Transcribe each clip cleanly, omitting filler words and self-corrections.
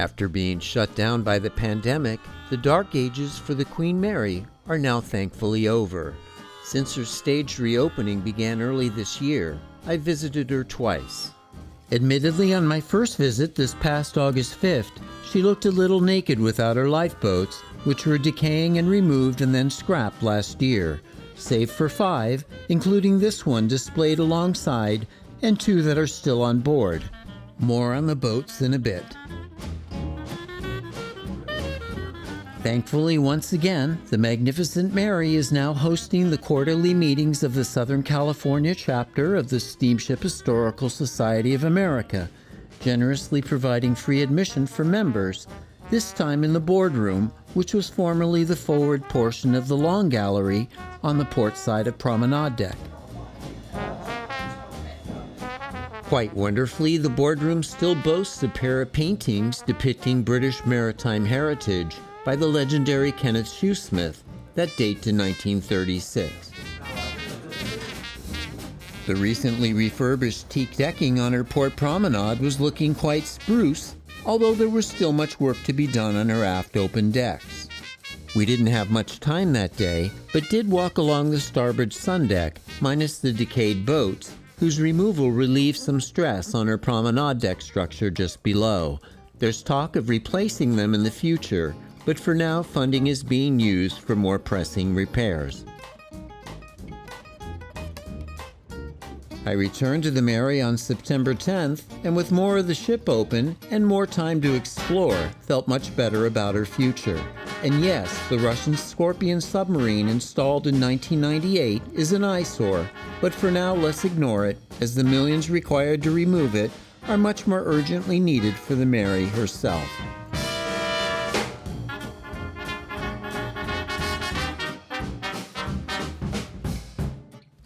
After being shut down by the pandemic, the dark ages for the Queen Mary are now thankfully over. Since her staged reopening began early this year, I visited her twice. Admittedly, on my first visit this past August 5th, she looked a little naked without her lifeboats, which were decaying and removed and then scrapped last year, save for 5, including this one displayed alongside, and 2 that are still on board. More on the boats in a bit. Thankfully, once again, the Magnificent Mary is now hosting the quarterly meetings of the Southern California chapter of the Steamship Historical Society of America, generously providing free admission for members, this time in the boardroom, which was formerly the forward portion of the long gallery on the port side of Promenade deck. Quite wonderfully, the boardroom still boasts a pair of paintings depicting British maritime heritage by the legendary Kenneth Shoesmith that date to 1936. The recently refurbished teak decking on her port promenade was looking quite spruce, although there was still much work to be done on her aft open decks. We didn't have much time that day, but did walk along the starboard sun deck, minus the decayed boats, whose removal relieved some stress on her promenade deck structure just below. There's talk of replacing them in the future, but for now funding is being used for more pressing repairs. I returned to the Mary on September 10th, and with more of the ship open and more time to explore, felt much better about her future. And yes, the Russian Scorpion submarine installed in 1998 is an eyesore, but for now let's ignore it, as the millions required to remove it are much more urgently needed for the Mary herself.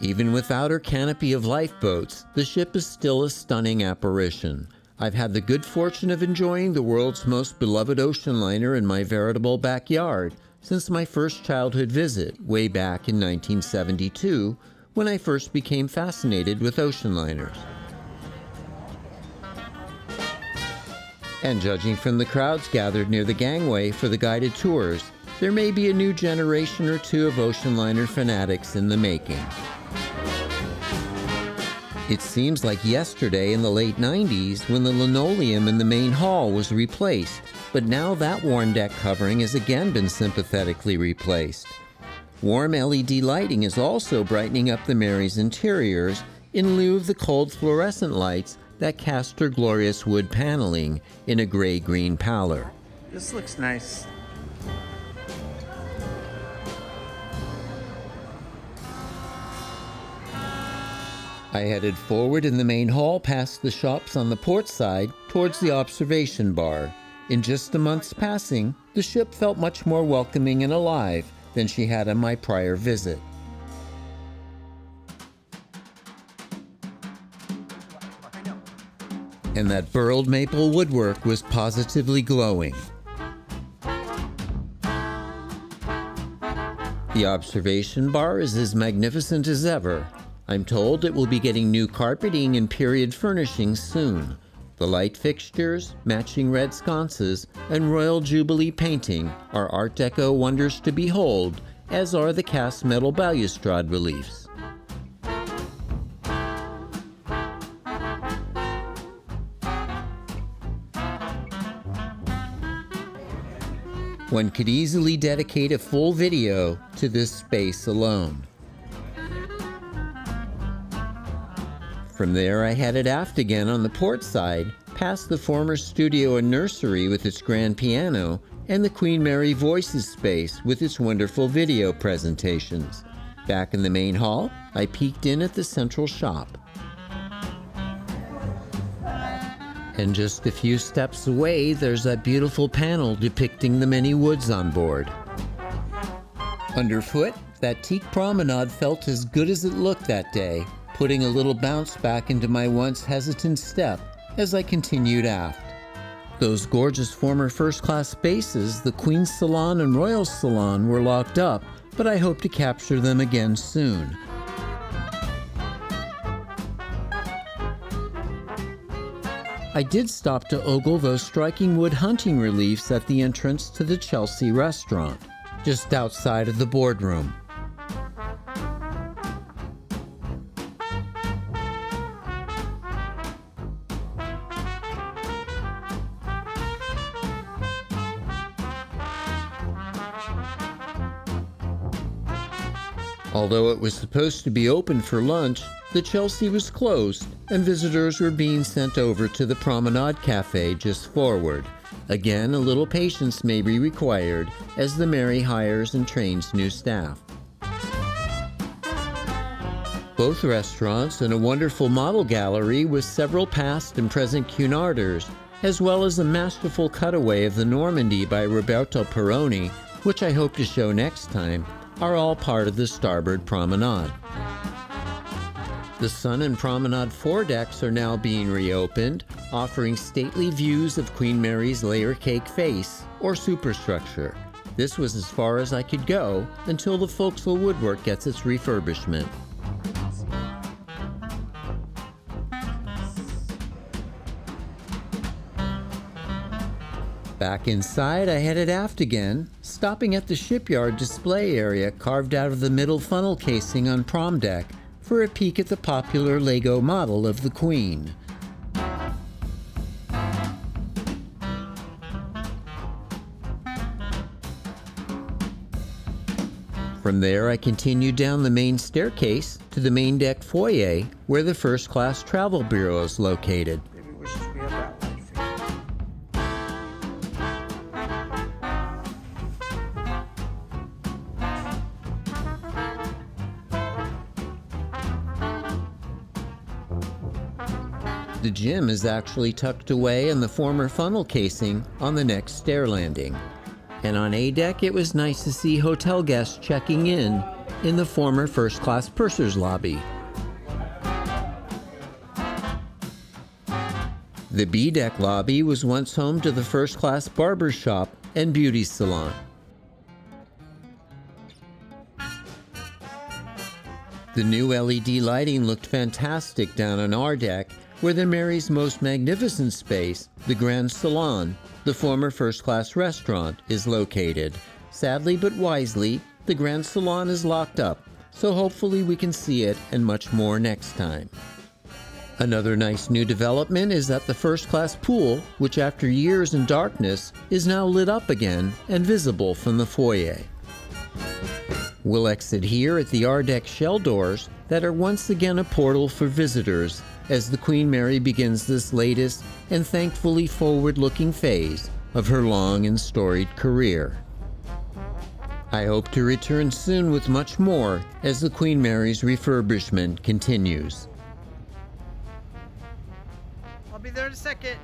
Even without her canopy of lifeboats, the ship is still a stunning apparition. I've had the good fortune of enjoying the world's most beloved ocean liner in my veritable backyard since my first childhood visit way back in 1972, when I first became fascinated with ocean liners. And judging from the crowds gathered near the gangway for the guided tours, there may be a new generation or two of ocean liner fanatics in the making. It seems like yesterday in the late 90s when the linoleum in the main hall was replaced, but now that worn deck covering has again been sympathetically replaced. Warm LED lighting is also brightening up the Mary's interiors in lieu of the cold fluorescent lights that cast her glorious wood paneling in a gray-green pallor. This looks nice. I headed forward in the main hall past the shops on the port side towards the observation bar. In just a month's passing, the ship felt much more welcoming and alive than she had on my prior visit. And that burled maple woodwork was positively glowing. The observation bar is as magnificent as ever. I'm told it will be getting new carpeting and period furnishings soon. The light fixtures, matching red sconces, and Royal Jubilee painting are Art Deco wonders to behold, as are the cast metal balustrade reliefs. One could easily dedicate a full video to this space alone. From there, I headed aft again on the port side, past the former studio and nursery with its grand piano, and the Queen Mary Voices space with its wonderful video presentations. Back in the main hall, I peeked in at the central shop. And just a few steps away, there's that beautiful panel depicting the many woods on board. Underfoot, that teak promenade felt as good as it looked that day, putting a little bounce back into my once hesitant step as I continued aft. Those gorgeous former first-class spaces, the Queen's Salon and Royal Salon, were locked up, but I hope to capture them again soon. I did stop to ogle those striking wood hunting reliefs at the entrance to the Chelsea restaurant, just outside of the boardroom. Although it was supposed to be open for lunch, the Chelsea was closed and visitors were being sent over to the Promenade Cafe just forward. Again, a little patience may be required as the Mary hires and trains new staff. Both restaurants and a wonderful model gallery with several past and present Cunarders, as well as a masterful cutaway of the Normandy by Roberto Peroni, which I hope to show next time, are all part of the starboard promenade. The Sun and Promenade foredecks are now being reopened, offering stately views of Queen Mary's layer cake face, or superstructure. This was as far as I could go until the Folksville woodwork gets its refurbishment. Back inside, I headed aft again, stopping at the shipyard display area carved out of the middle funnel casing on prom deck for a peek at the popular Lego model of the Queen. From there, I continued down the main staircase to the main deck foyer where the first-class travel bureau is located. The gym is actually tucked away in the former funnel casing on the next stair landing. And on A deck, it was nice to see hotel guests checking in the former first-class purser's lobby. The B deck lobby was once home to the first-class barber shop and beauty salon. The new LED lighting looked fantastic down on our deck, where the Mary's most magnificent space, the Grand Salon, the former first-class restaurant, is located. Sadly but wisely, the Grand Salon is locked up, so hopefully we can see it and much more next time. Another nice new development is that the first-class pool, which after years in darkness, is now lit up again and visible from the foyer. We'll exit here at the R-Deck shell doors that are once again a portal for visitors as the Queen Mary begins this latest and thankfully forward-looking phase of her long and storied career. I hope to return soon with much more as the Queen Mary's refurbishment continues. I'll be there in a second.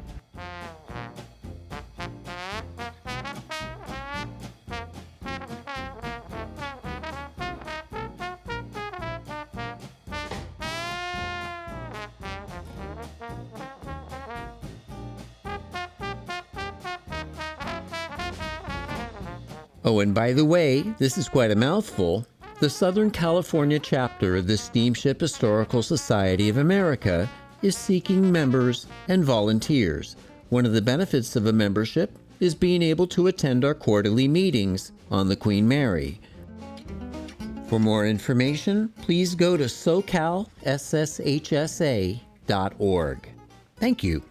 Oh, and by the way, this is quite a mouthful. The Southern California chapter of the Steamship Historical Society of America is seeking members and volunteers. One of the benefits of a membership is being able to attend our quarterly meetings on the Queen Mary. For more information, please go to socalsshsa.org. Thank you.